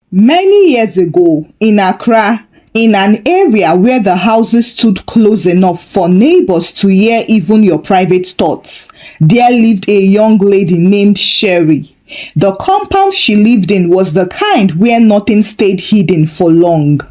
Many years ago, in Accra, in an area where the houses stood close enough for neighbors to hear even your private thoughts, there lived a young lady named Sherry. The compound she lived in was the kind where nothing stayed hidden for long.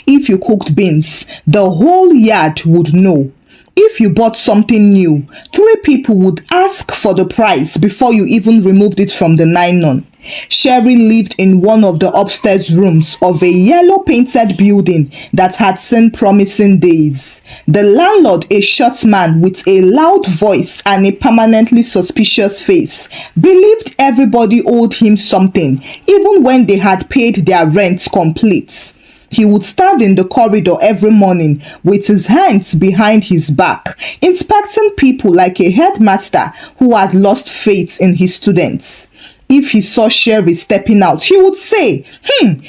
If you cooked beans, the whole yard would know. If you bought something new, three people would ask for the price before you even removed it from the nylon. Sherry lived in one of the upstairs rooms of a yellow painted building that had seen promising days. The landlord, a short man with a loud voice and a permanently suspicious face, believed everybody owed him something, even when they had paid their rent complete. He would stand in the corridor every morning with his hands behind his back, inspecting people like a headmaster who had lost faith in his students. If he saw Sherry stepping out, he would say,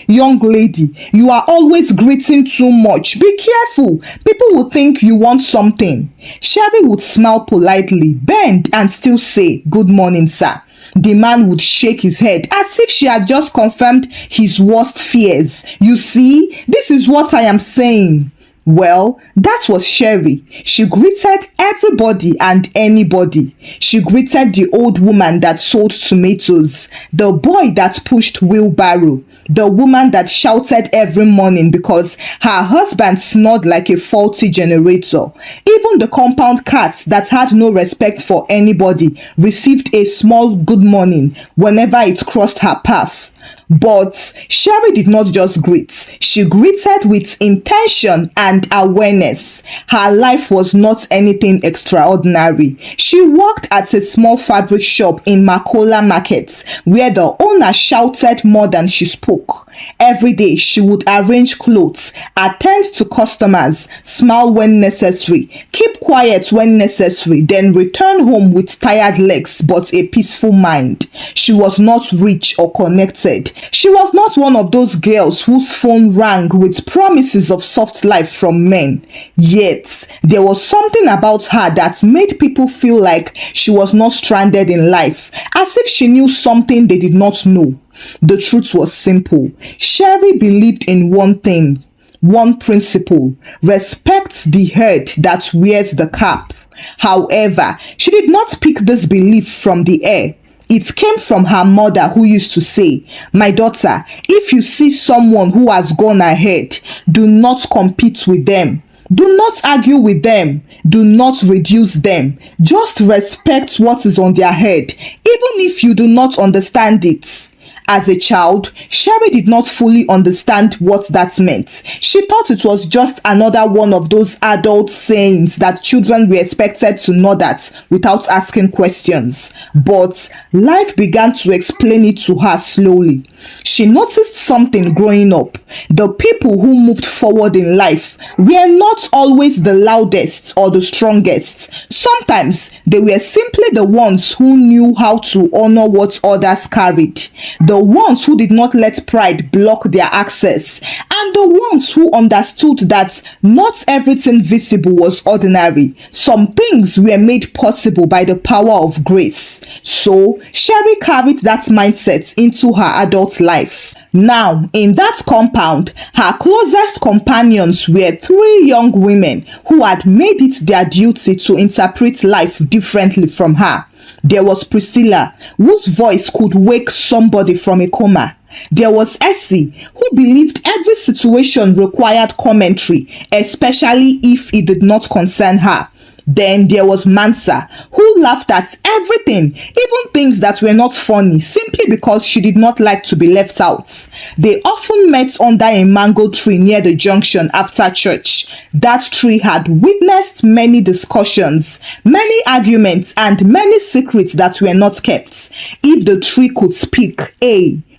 young lady, you are always greeting too much. Be careful. People will think you want something. Sherry would smile politely, bend, and still say, good morning, sir. The man would shake his head as if she had just confirmed his worst fears. You see, this is what I am saying. Well, that was Sherry. She greeted everybody and anybody. She greeted the old woman that sold tomatoes, the boy that pushed wheelbarrow, the woman that shouted every morning because her husband snored like a faulty generator. Even the compound cat that had no respect for anybody received a small good morning whenever it crossed her path. But Sherry did not just greet. She greeted with intention and awareness. Her life was not anything extraordinary. She worked at a small fabric shop in Makola Market, where the owner shouted more than she spoke. Every day, she would arrange clothes, attend to customers, smile when necessary, keep quiet when necessary, then return home with tired legs but a peaceful mind. She was not rich or connected. She was not one of those girls whose phone rang with promises of soft life from men. Yet, there was something about her that made people feel like she was not stranded in life, as if she knew something they did not know. The truth was simple. Sherry believed in one thing, one principle: respect the head that wears the cap. However, she did not pick this belief from the air. It came from her mother, who used to say, my daughter, if you see someone who has gone ahead, do not compete with them. Do not argue with them. Do not reduce them. Just respect what is on their head, even if you do not understand it. As a child, Sherry did not fully understand what that meant. She thought it was just another one of those adult sayings that children were expected to nod at without asking questions. But life began to explain it to her slowly. She noticed something growing up. The people who moved forward in life were not always the loudest or the strongest. Sometimes they were simply the ones who knew how to honor what others carried, the ones who did not let pride block their access, and the ones who understood that not everything visible was ordinary. Some things were made possible by the power of grace. So, Sherry carried that mindset into her adult life. Now, in that compound, her closest companions were three young women who had made it their duty to interpret life differently from her. There was Priscilla, whose voice could wake somebody from a coma. There was Essie, who believed every situation required commentary, especially if it did not concern her. Then there was Mansa, who laughed at everything, even things that were not funny, simply because she did not like to be left out. They often met under a mango tree near the junction after church. That tree had witnessed many discussions, many arguments, and many secrets that were not kept. If the tree could speak,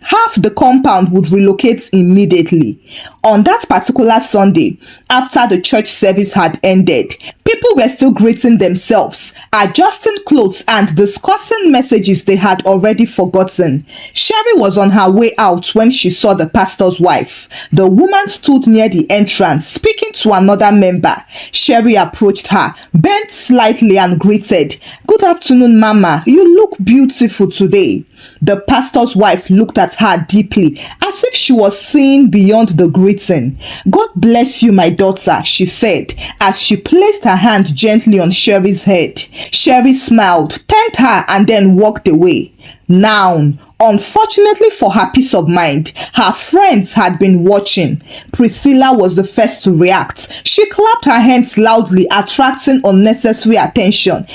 half the compound would relocate immediately. On that particular Sunday, after the church service had ended, people were still greeting themselves, adjusting clothes, and discussing messages they had already forgotten. Sherry was on her way out when she saw the pastor's wife. The woman stood near the entrance, speaking to another member. Sherry approached her, bent slightly, and greeted, "Good afternoon, Mama. You look beautiful today." The pastor's wife looked at her deeply, as if she was seeing beyond the greeting. God bless you, my daughter, she said, as she placed her hand gently on Sherry's head. Sherry smiled, thanked her, and then walked away. Now, unfortunately for her peace of mind, her friends had been watching. Priscilla was the first to react. She clapped her hands loudly, attracting unnecessary attention.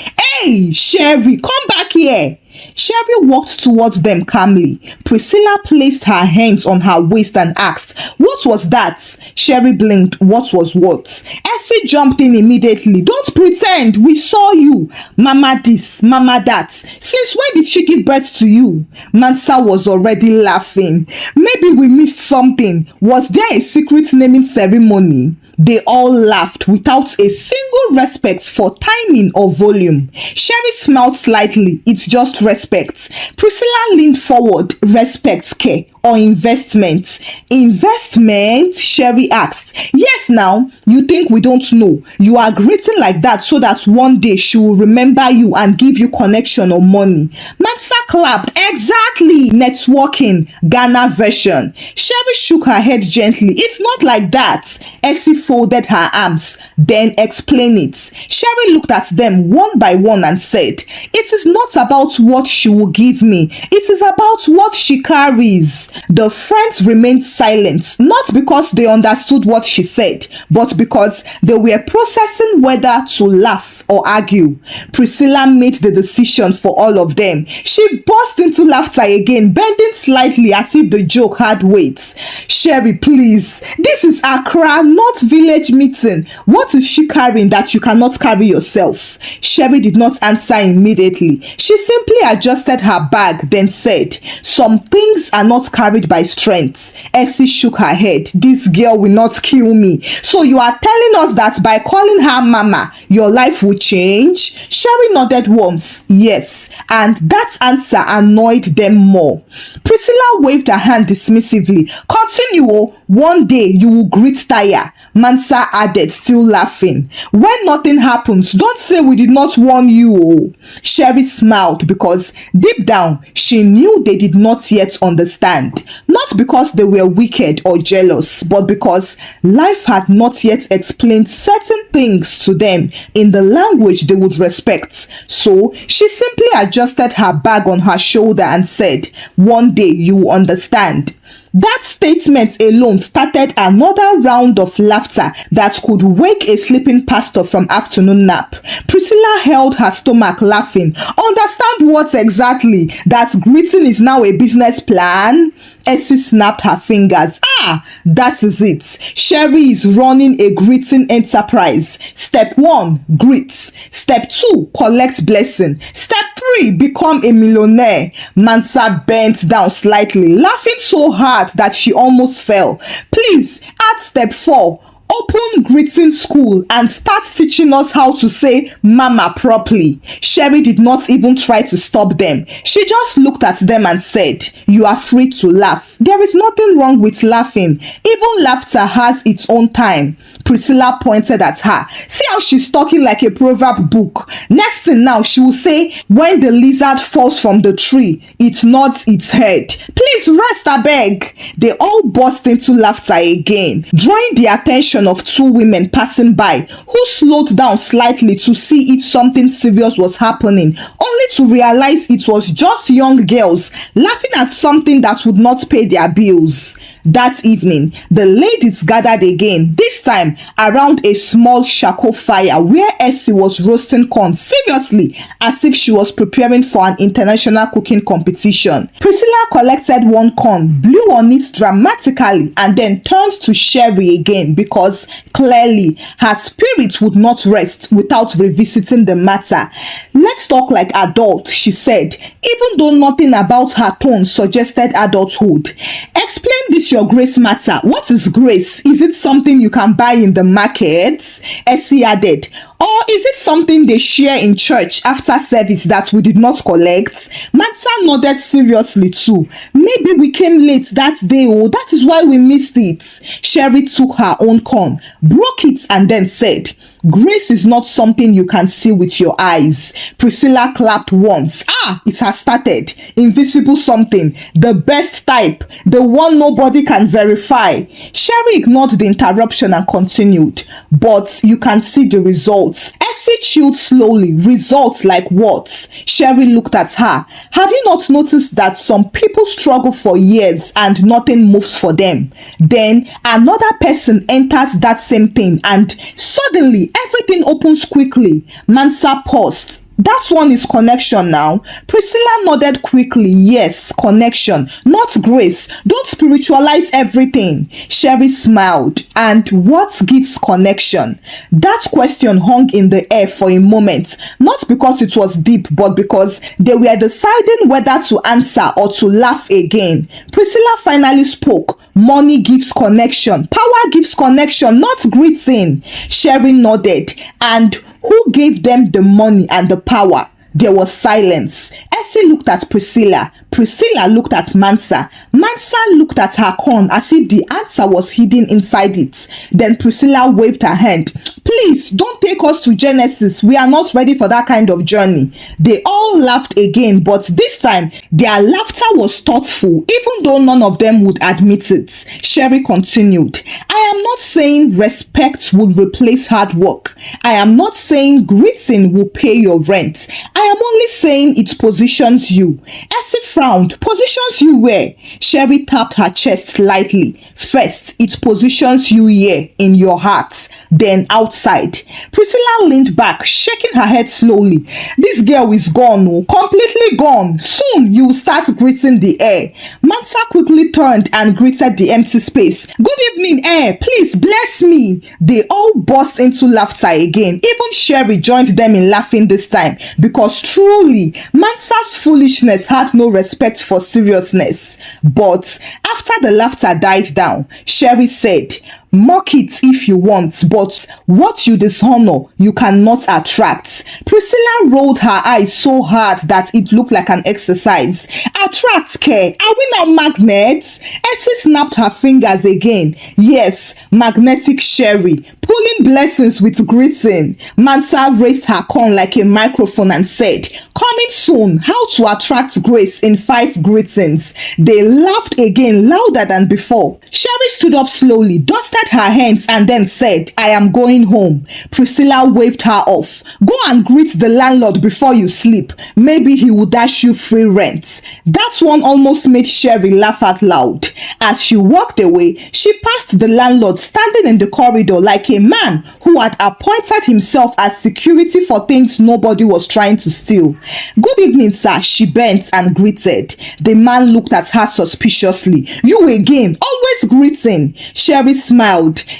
"Hey, Sherry, come back here!" Sherry walked towards them calmly. Priscilla placed her hands on her waist and asked, "What was that?" Sherry blinked. What was what? Essie jumped in immediately. "Don't pretend, we saw you. Mama this, mama that. Since when did she give birth to you?" Mansa was already laughing. "Maybe we missed something. Was there a secret naming ceremony?" They all laughed without a single respect for timing or volume. Sherry smiled slightly. "It's just respect." Priscilla leaned forward. "Respect, care or investment?" "Investment?" Sherry asked. "Yes, now, you think we don't know? You are greeting like that so that one day she will remember you and give you connection or money." Mansa clapped. "Exactly. Networking, Ghana version." Sherry shook her head gently. "It's not like that." Essie folded her arms. "Then explain it." Sherry looked at them one by one and said, "It is not about what she will give me. It is about what she carries." The friends remained silent, not because they understood what she said, but because they were processing whether to laugh or argue. Priscilla made the decision for all of them. She burst into laughter again, bending slightly as if the joke had weight. "Sherry, please, this is Accra, not village meeting. What is she carrying that you cannot carry yourself?" Sherry did not answer immediately. She simply adjusted her bag, then said, "Some things are not carried by strength." Essie shook her head. "This girl will not kill me. So you are telling us that by calling her mama, your life will change?" Sherry nodded once. "Yes," and that answer annoyed them more. Priscilla waved her hand dismissively. "Continue, oh. One day you will greet Taya." Mansa added, still laughing. "When nothing happens, don't say we did not warn you." Oh. Sherry smiled because deep down she knew they did not yet understand. Not because they were wicked or jealous, but because life had not yet explained certain things to them in the language they would respect. So she simply adjusted her bag on her shoulder and said, "One day you will understand." That statement alone started another round of laughter that could wake a sleeping pastor from afternoon nap. Priscilla held her stomach laughing. "Understand what exactly? That greeting is now a business plan?" Essie snapped her fingers. "Ah, that is it. Sherry is running a greeting enterprise. Step 1, greet. Step 2, collect blessing. Step 3, become a millionaire." Mansa bent down slightly, laughing so hard that she almost fell. "Please add step 4. Open greeting school and start teaching us how to say mama properly." Sherry did not even try to stop them. She just looked at them and said, "You are free to laugh. There is nothing wrong with laughing. Even laughter has its own time." Priscilla pointed at her. "See how she's talking like a proverb book. Next thing now, she will say, when the lizard falls from the tree, it nods its head. Please rest, abeg." They all burst into laughter again, drawing the attention of two women passing by, who slowed down slightly to see if something serious was happening, only to realize it was just young girls laughing at something that would not pay their bills. That evening, the ladies gathered again, this time around a small charcoal fire where Essie was roasting corn seriously, as if she was preparing for an international cooking competition. Priscilla collected one corn, blew on it dramatically, and then turned to Sherry again because clearly her spirit would not rest without revisiting the matter. "Let's talk like adults," she said, even though nothing about her tone suggested adulthood. "Explain this your grace matter. What is grace? Is it something you can buy in the market?" Essie added. "Or is it something they share in church after service that we did not collect?" Mansa nodded seriously too. "Maybe we came late that day, oh, that is why we missed it." Sherry took her own corn, broke it, and then said, Grace is not something you can see with your eyes. Priscilla clapped once. It has started. Invisible something. The best type. The one nobody can verify. Sherry ignored the interruption and continued. But you can see the results. Essie chewed slowly. Results like what? Sherry looked at her. Have you not noticed that some people struggle for years and nothing moves for them? Then another person enters that same thing and suddenly everything opens quickly. Mansa paused. That one is connection now. Priscilla nodded quickly. Yes, connection, not grace. Don't spiritualize everything. Sherry smiled. And what gives connection? That question hung in the air for a moment, not because it was deep, but because they were deciding whether to answer or to laugh again. Priscilla finally spoke. Money gives connection. Power gives connection, not greeting. Sherry nodded. And who gave them the money and the power? There was silence. Essie looked at Priscilla. Priscilla looked at Mansa. Mansa looked at her corn as if the answer was hidden inside it. Then Priscilla waved her hand. Please, don't take us to Genesis. We are not ready for that kind of journey. They all laughed again, but this time, their laughter was thoughtful, even though none of them would admit it. Sherry continued. I am not saying respect will replace hard work. I am not saying greeting will pay your rent. I am only saying it positions you. Essie frowned. Positions you where? Sherry tapped her chest lightly. First, it positions you here in your heart, then outside. Priscilla leaned back, shaking her head slowly. This girl is gone, completely gone. Soon you will start greeting the air. Mansa quickly turned and greeted the empty space. Good evening, air. Please bless me. They all burst into laughter again. Even Sherry joined them in laughing this time because truly, Mansa's foolishness had no respect for seriousness. But after the laughter died down, Sherry said, mock it if you want, but what you dishonor, you cannot attract. Priscilla rolled her eyes so hard that it looked like an exercise. Attract, care? Are we not magnets? Essie snapped her fingers again. Yes, magnetic Sherry, pulling blessings with greeting. Mansa raised her corn like a microphone and said, coming soon, how to attract grace in 5 greetings. They laughed again louder than before. Sherry stood up slowly, dusted her hands and then said, I am going home. Priscilla waved her off. Go and greet the landlord before you sleep. Maybe he will dash you free rent. That one almost made Sherry laugh out loud. As she walked away, she passed the landlord standing in the corridor like a man who had appointed himself as security for things nobody was trying to steal. Good evening, sir, she bent and greeted. The man looked at her suspiciously. You again, always greeting. Sherry smiled.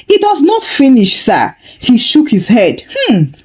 It does not finish, sir. He shook his head.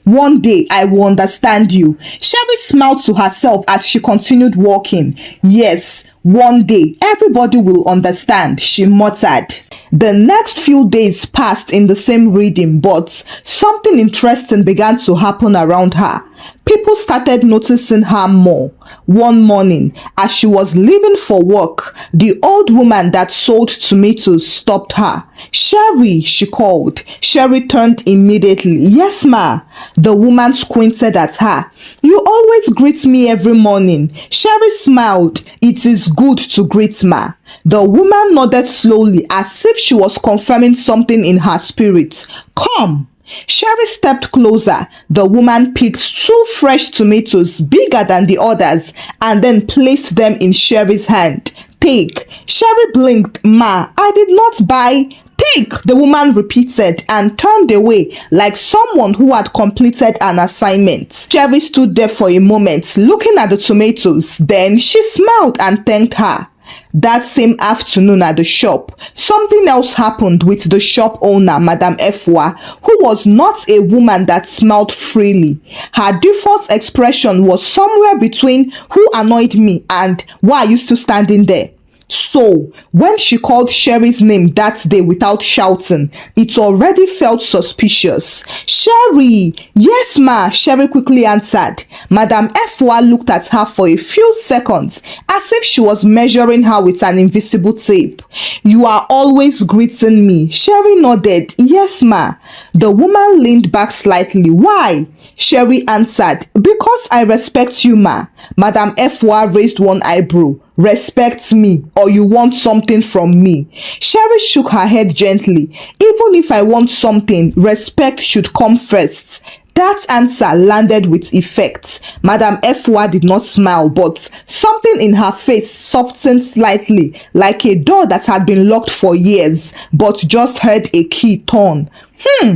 One day I will understand you. Sherry smiled to herself as she continued walking. Yes, one day everybody will understand, she muttered. The next few days passed in the same rhythm, but something interesting began to happen around her. People started noticing her more. One morning, as she was leaving for work, the old woman that sold tomatoes stopped her. Sherry, she called. Sherry turned immediately. Yes, ma. The woman squinted at her. You always greet me every morning. Sherry smiled. It is good to greet, ma. The woman nodded slowly as if she was confirming something in her spirit. Come. Sherry stepped closer. The woman picked 2 fresh tomatoes bigger than the others and then placed them in Sherry's hand. Take. Sherry blinked. Ma, I did not buy. Take, the woman repeated and turned away like someone who had completed an assignment. Sherry stood there for a moment looking at the tomatoes. Then she smiled and thanked her. That same afternoon at the shop, something else happened with the shop owner, Madame Efwa, who was not a woman that smiled freely. Her default expression was somewhere between who annoyed me and why are you still standing there? So, when she called Sherry's name that day without shouting, it already felt suspicious. Sherry! Yes, ma, Sherry quickly answered. Madam Efwa looked at her for a few seconds, as if she was measuring her with an invisible tape. You are always greeting me. Sherry nodded. Yes, ma. The woman leaned back slightly. Why? Sherry answered, because I respect you, ma. Madam Efwa raised one eyebrow. Respect me, or you want something from me? Sherry shook her head gently. Even if I want something, respect should come first. That answer landed with effect. Madam Efwa did not smile, but something in her face softened slightly, like a door that had been locked for years, but just heard a key turn.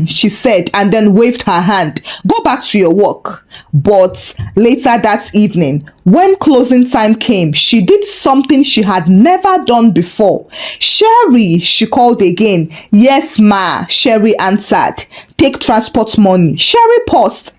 She said, and then waved her hand. Go back to your work. But later that evening, when closing time came, she did something she had never done before. Sherry, she called again. Yes, ma, Sherry answered. Take transport money. Sherry paused.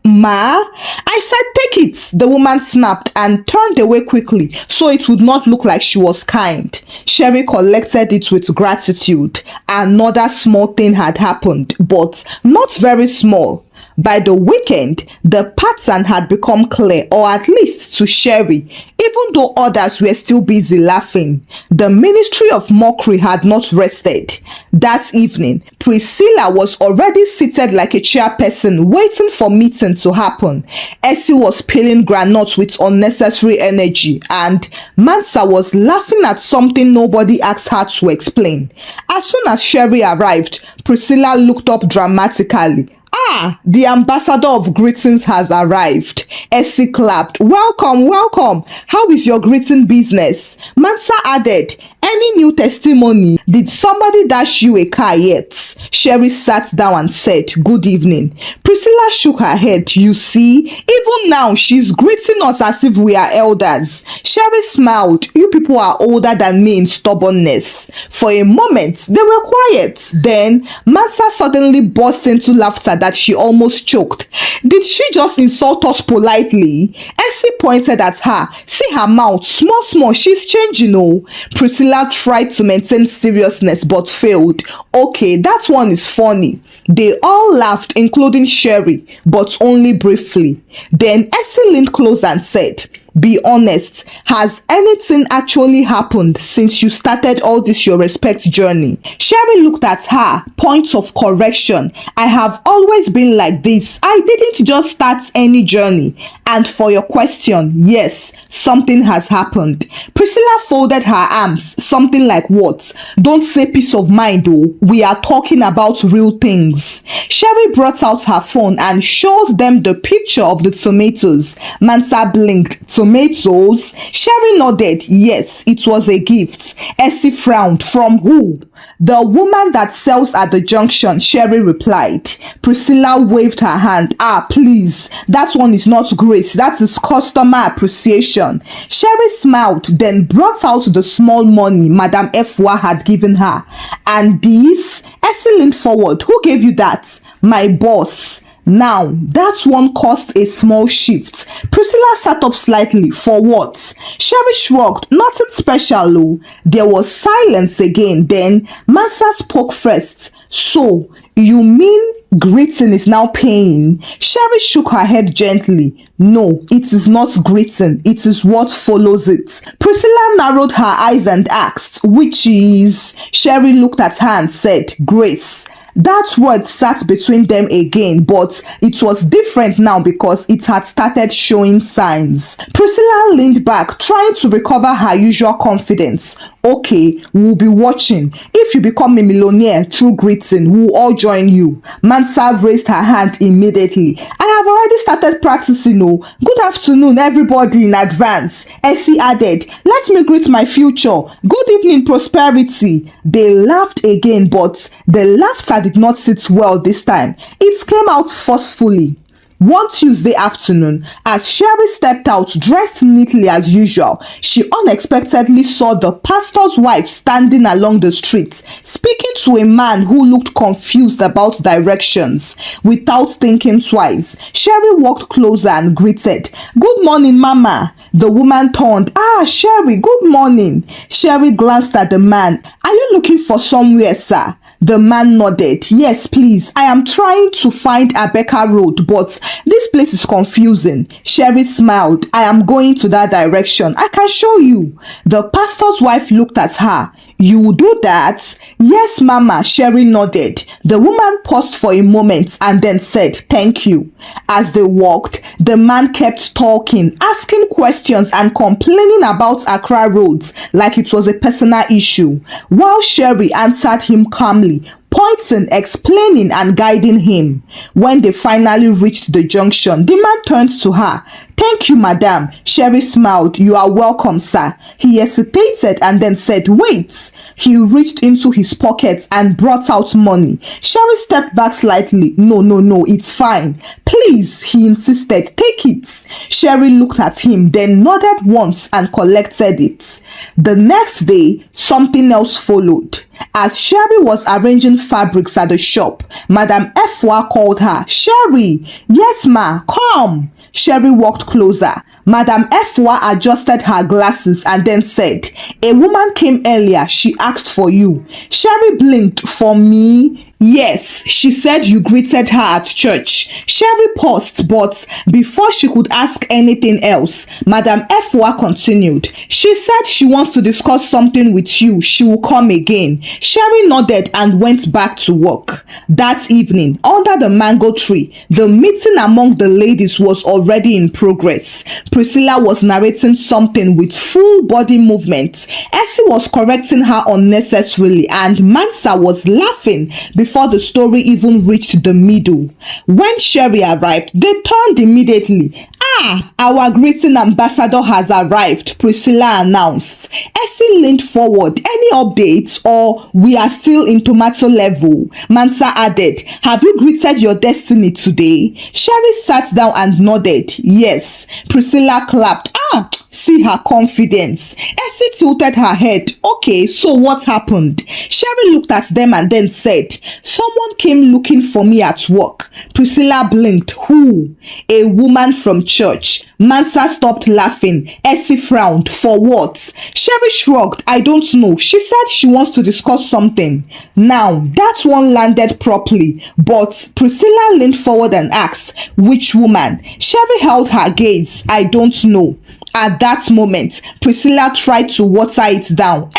Ma? I said take it, the woman snapped and turned away quickly so it would not look like she was kind. Sherry collected it with gratitude. Another small thing had happened, but not very small. By the weekend, the pattern had become clear, or at least to Sherry, even though others were still busy laughing. The ministry of mockery had not rested. That evening, Priscilla was already seated like a chairperson waiting for meeting to happen. Essie was peeling granules with unnecessary energy, and Mansa was laughing at something nobody asked her to explain. As soon as Sherry arrived, Priscilla looked up dramatically. Ah, the ambassador of greetings has arrived. Essie clapped. Welcome, welcome. How is your greeting business? Mansa added, any new testimony? Did somebody dash you a car yet? Sherry sat down and said, good evening. Priscilla shook her head. You see, even now she's greeting us as if we are elders. Sherry smiled. You people are older than me in stubbornness. For a moment, they were quiet. Then Mansa suddenly burst into laughter that she almost choked. Did she just insult us politely? Essie pointed at her. See her mouth, small, she's changing, oh. Priscilla tried to maintain seriousness but failed. Okay, that one is funny. They all laughed, including Sherry, but only briefly. Then Essie leaned close and said, be honest, has anything actually happened since you started all this your respect journey? Sherry looked at her. Points of correction. I have always been like this. I didn't just start any journey. And for your question, yes, something has happened. Priscilla folded her arms. Something like what? Don't say peace of mind though. We are talking about real things. Sherry brought out her phone and showed them the picture of the tomatoes. Mansa blinked. Tomatoes? Sherry nodded. Yes, it was a gift. Essie frowned. From who? The woman that sells at the junction, Sherry replied. Priscilla waved her hand. Ah, please. That one is not grace. That is customer appreciation. Sherry smiled, then brought out the small money Madam Efwa had given her. And this? Essie leaned forward. Who gave you that? My boss. Now, that one caused a small shift. Priscilla sat up slightly. For what? Sherry shrugged. Nothing special, oh. There was silence again. Then Mansa spoke first. So, you mean greeting is now paying? Sherry shook her head gently. No, it is not greeting. It is what follows it. Priscilla narrowed her eyes and asked, which is? Sherry looked at her and said, grace. That word sat between them again, but it was different now because it had started showing signs. Priscilla leaned back, trying to recover her usual confidence. Okay, we'll be watching. If you become a millionaire through greeting, we'll all join you. Mansa raised her hand immediately. I have already started practicing, oh. Good afternoon, everybody in advance. Essie added, let me greet my future. Good evening, prosperity. They laughed again, but the laughter did not sit well this time. It came out forcefully. One Tuesday afternoon, as Sherry stepped out dressed neatly as usual, she unexpectedly saw the pastor's wife standing along the street, speaking to a man who looked confused about directions. Without thinking twice, Sherry walked closer and greeted, Good morning, Mama. The woman turned. Ah, Sherry, good morning. Sherry glanced at the man. Are you looking for somewhere, sir? The man nodded. Yes, please. I am trying to find Abeka Road, but this place is confusing. Sherry smiled. I am going to that direction. I can show you. The pastor's wife looked at her. You will do that? Yes, Mama, Sherry nodded. The woman paused for a moment and then said, thank you. As they walked, the man kept talking, asking questions and complaining about Accra roads like it was a personal issue, while Sherry answered him calmly, pointing, explaining and guiding him. When they finally reached the junction, the man turned to her. Thank you, madam. Sherry smiled. You are welcome, sir. He hesitated and then said, wait. He reached into his pockets and brought out money. Sherry stepped back slightly. No, it's fine. Please, he insisted, take it. Sherry looked at him, then nodded once and collected it. The next day, something else followed. As Sherry was arranging fabrics at the shop, Madam Efwa called her. Sherry, yes ma, come. Sherry walked closer. Madam Efwa adjusted her glasses and then said, a woman came earlier. She asked for you. Sherry blinked. For me? Yes, she said you greeted her at church. Sherry paused, but before she could ask anything else, Madam Efwa continued. She said she wants to discuss something with you. She will come again. Sherry nodded and went back to work. That evening, under the mango tree, the meeting among the ladies was already in progress. Priscilla was narrating something with full body movement. Essie was correcting her unnecessarily, and Mansa was laughing before the story even reached the middle. When Sherry arrived, they turned immediately. Ah, our greeting ambassador has arrived, Priscilla announced. Essie leaned forward. Any updates, or we are still in tomato level? Mansa added, have you greeted your destiny today? Sherry sat down and nodded. Yes. Priscilla clapped. Ah, see her confidence. Essie tilted her head. Okay, so what happened? Sherry looked at them and then said, someone came looking for me at work. Priscilla blinked. Who? A woman from church. Mansa stopped laughing. Essie frowned. For what? Sherry shrugged. I don't know. She said she wants to discuss something. Now, that one landed properly, but Priscilla leaned forward and asked, which woman? Sherry held her gaze. I don't know. At that moment, Priscilla tried to water it down.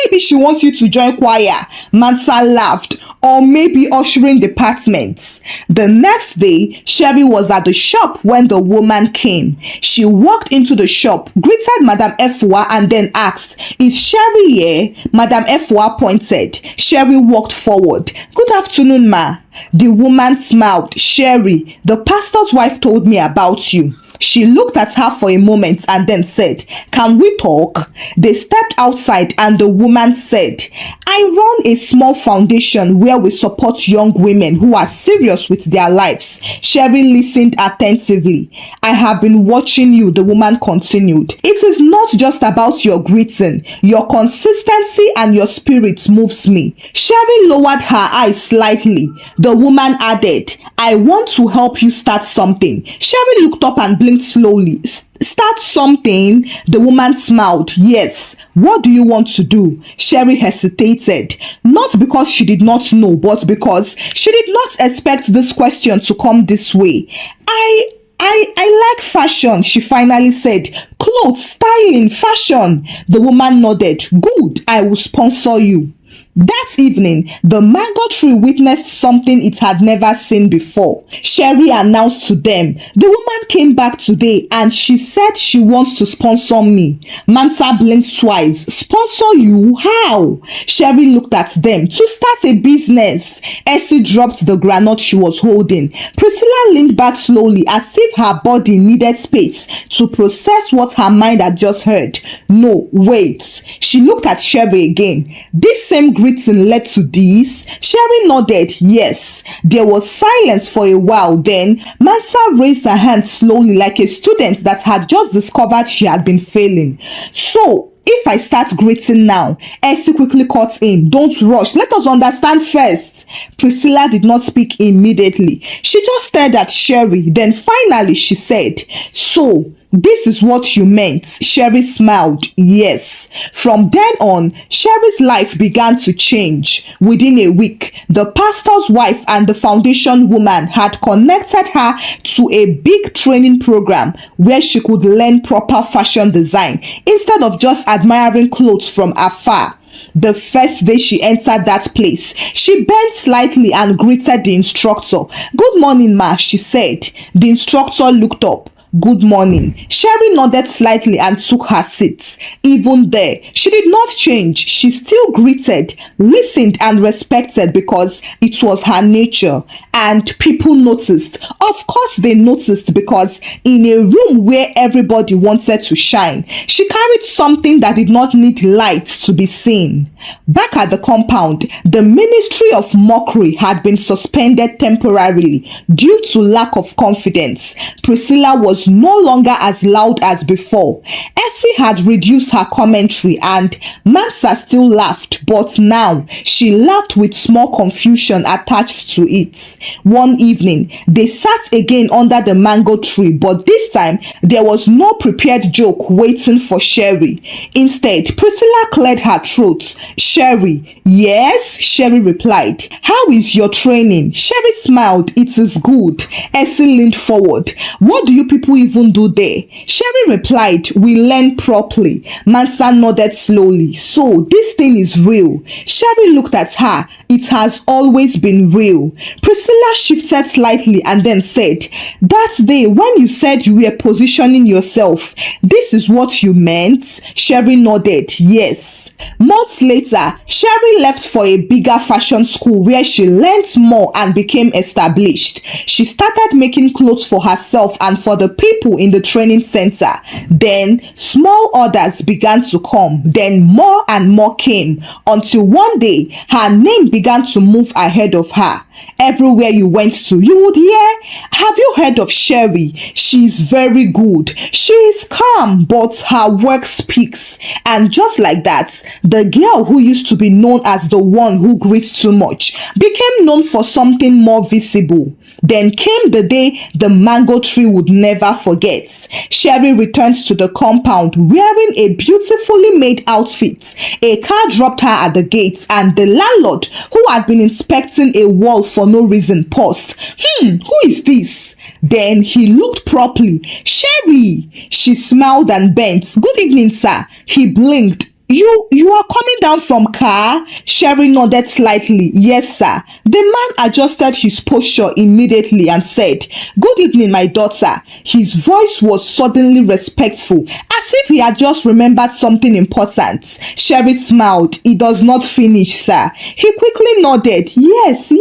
Maybe she wants you to join choir. Mansa laughed. Or maybe ushering departments. The next day, Sherry was at the shop when the woman came. She walked into the shop, greeted Madam Efwa and then asked, is Sherry here? Madam Efwa pointed. Sherry walked forward. Good afternoon, ma. The woman smiled. Sherry, the pastor's wife told me about you. She looked at her for a moment and then said, can we talk? They stepped outside and the woman said, I run a small foundation where we support young women who are serious with their lives. Sherry listened attentively. I have been watching you, the woman continued. It is not just about your greeting. Your consistency and your spirit moves me. Sherry lowered her eyes slightly. The woman added, I want to help you start something. Sherry looked up and blinked slowly. Start something? The woman smiled. Yes. What do you want to do? Sherry hesitated. Not because she did not know, but because she did not expect this question to come this way. I like fashion, she finally said. Clothes, styling, fashion. The woman nodded. Good. I will sponsor you. That evening, the mango tree witnessed something it had never seen before. Sherry announced to them, the woman came back today and she said she wants to sponsor me. Mansa blinked twice. Sponsor you? How? Sherry looked at them. To start a business. Essie dropped the granite she was holding. Priscilla leaned back slowly as if her body needed space to process what her mind had just heard. No, wait. She looked at Sherry again. This same greeting led to this? Sherry nodded. Yes. There was silence for a while. Then Mansa raised her hand slowly like a student that had just discovered she had been failing. So, if I start greeting now, Essie quickly cut in. Don't rush. Let us understand first. Priscilla did not speak immediately. She just stared at Sherry. Then finally she said, "So, this is what you meant." Sherry smiled. "Yes." From then on, Sherry's life began to change. Within a week, the pastor's wife and the foundation woman had connected her to a big training program where she could learn proper fashion design instead of just admiring clothes from afar. The first day she entered that place, she bent slightly and greeted the instructor. "Good morning, ma," she said. The instructor looked up. "Good morning." Sherry nodded slightly and took her seat. Even there, she did not change. She still greeted, listened, and respected because it was her nature. And people noticed. Of course, they noticed because in a room where everybody wanted to shine, she carried something that did not need light to be seen. Back at the compound, the Ministry of Mockery had been suspended temporarily due to lack of confidence. Priscilla was no longer as loud as before. Essie had reduced her commentary and Mansa still laughed, but now she laughed with small confusion attached to it. One evening, they sat again under the mango tree, but this time there was no prepared joke waiting for Sherry. Instead, Priscilla cleared her throat. "Sherry." "Yes," Sherry replied. "How is your training?" Sherry smiled. "It is good." Essie leaned forward. "What do you people even do there?" Sherry replied, "We learn properly." Mansa nodded slowly. "So this thing is real." Sherry looked at her. "It has always been real." Priscilla shifted slightly and then said, "That day when you said you were positioning yourself, this is what you meant?" Sherry nodded. "Yes." Months later, Sherry left for a bigger fashion school where she learned more and became established. She started making clothes for herself and for the people in the training center. Then small orders began to come. Then more and more came until one day her name began to move ahead of her. Everywhere you went to, you would hear, "Have you heard of Sherry? She's very good. She is calm, but her work speaks." And just like that, the girl who used to be known as the one who greets too much became known for something more visible. Then came the day the mango tree would never forget. Sherry returned to the compound wearing a beautifully made outfit. A car dropped her at the gate and the landlord, who had been inspecting a wall for no reason, paused. Who is this?" Then he looked properly. "Sherry." She smiled and bent. "Good evening, sir." He blinked. You are coming down from car?" Sherry nodded slightly. "Yes, sir." The man adjusted his posture immediately and said, "Good evening, my daughter." His voice was suddenly respectful, as if he had just remembered something important. Sherry smiled. "It does not finish, sir." He quickly nodded. Yes,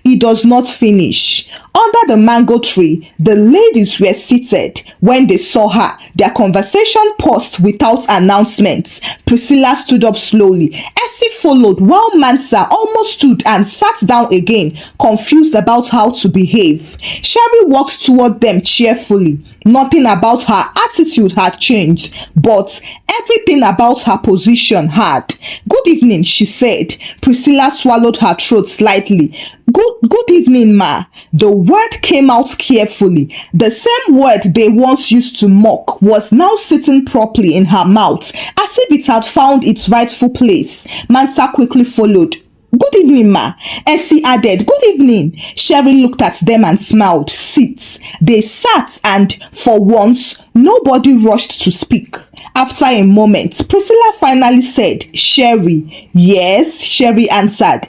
it does not finish." Under the mango tree, the ladies were seated. When they saw her, their conversation paused without announcements. Priscilla stood up slowly. Essie followed while Mansa almost stood and sat down again, confused about how to behave. Sherry walked toward them cheerfully. Nothing about her attitude had changed, but everything about her position had. "Good evening," she said. Priscilla swallowed her throat slightly. Good evening, ma." The word came out carefully. The same word they once used to mock was now sitting properly in her mouth, as if it had found its rightful place. Mansa quickly followed. "Good evening, ma." Essie added, "Good evening." Sherry looked at them and smiled. Sit. They sat and, for once, nobody rushed to speak. After a moment, Priscilla finally said, "Sherry." "Yes," Sherry answered.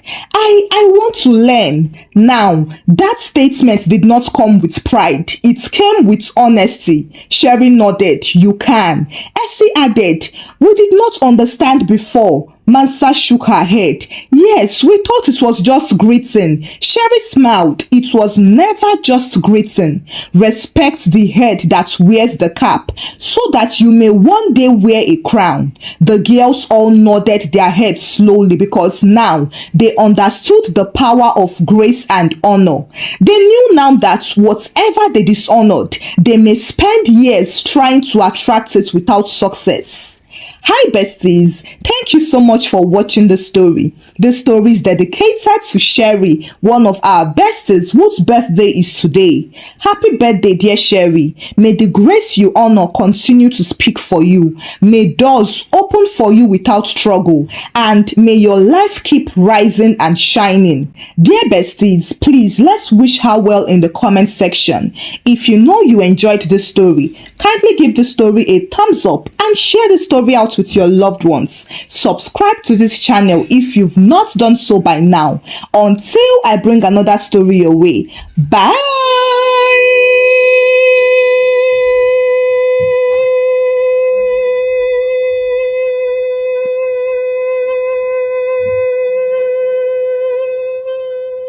I want to learn." Now, that statement did not come with pride. It came with honesty. Sherry nodded. "You can." Essie added, "We did not understand before." Mansa shook her head. "Yes, we thought it was just greeting." Sherry smiled. "It was never just greeting. Respect the head that wears the cap, so that you may one day wear a crown." The girls all nodded their heads slowly because now they understood the power of grace and honor. They knew now that whatever they dishonored, they may spend years trying to attract it without success. Hi besties, thank Thank you so much for watching the story. This story is dedicated to Sherry, one of our besties whose birthday is today. Happy birthday, dear Sherry. May the grace you honor continue to speak for you. May doors open for you without struggle, and may your life keep rising and shining. Dear besties, please let's wish her well in the comment section. If you know you enjoyed this story, kindly give the story a thumbs up and share the story out with your loved ones. Subscribe to this channel if you've not done so by now. Until I bring another story your way. Bye.